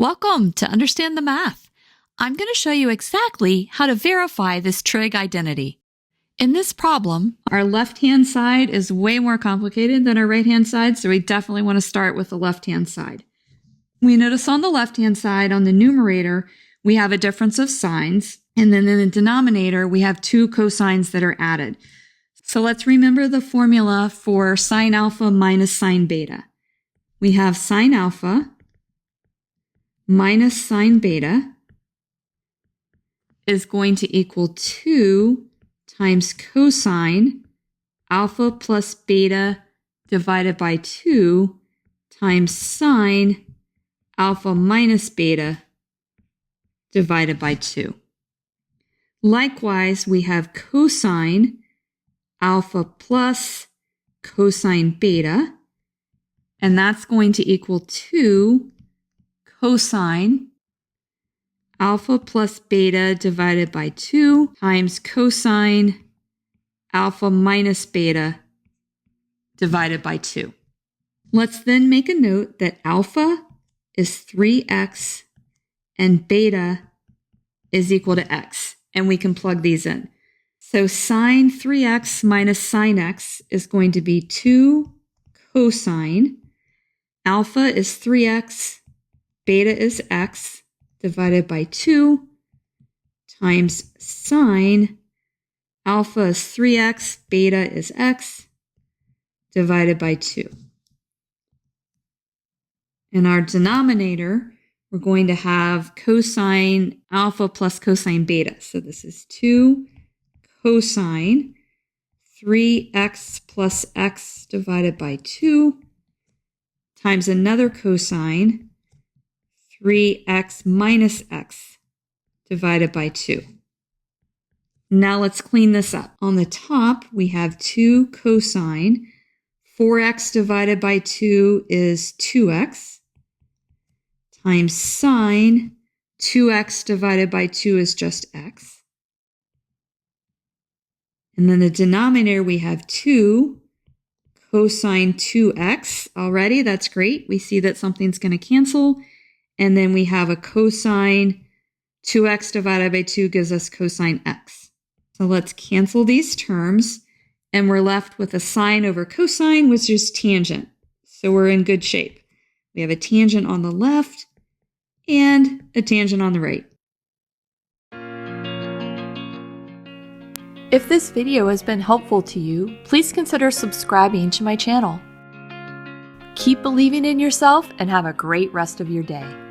Welcome to Understand the Math. I'm going to show you exactly how to verify this trig identity. In this problem, our left-hand side is way more complicated than our right-hand side, so we definitely want to start with the left-hand side. We notice on the left-hand side, on the numerator, we have a difference of signs, and then in the denominator, we have two cosines that are added. So let's remember the formula for sine alpha minus sine beta. We have sine alpha minus sine beta is going to equal 2 times cosine alpha plus beta divided by 2 times sine alpha minus beta divided by 2. Likewise, we have cosine alpha plus cosine beta, and that's going to equal 2 cosine alpha plus beta divided by 2 times cosine alpha minus beta divided by 2. Let's then make a note that alpha is 3x and beta is equal to x, and we can plug these in. So sine 3x minus sine x is going to be 2 cosine. Alpha is 3x, beta is x, divided by 2 times sine. Alpha is 3x, beta is x, divided by 2. In our denominator, we're going to have cosine alpha plus cosine beta. So this is 2 cosine 3x plus x divided by 2 times another cosine 3x minus x divided by 2. Now let's clean this up. On the top, we have 2 cosine. 4x divided by 2 is 2x times sine 2x divided by 2 is just x. And then the denominator, we have 2 cosine 2x already. That's great. We see that something's going to cancel. And then we have a cosine 2x divided by 2 gives us cosine x. So let's cancel these terms. And we're left with a sine over cosine, which is tangent. So we're in good shape. We have a tangent on the left and a tangent on the right. If this video has been helpful to you, please consider subscribing to my channel. Keep believing in yourself and have a great rest of your day.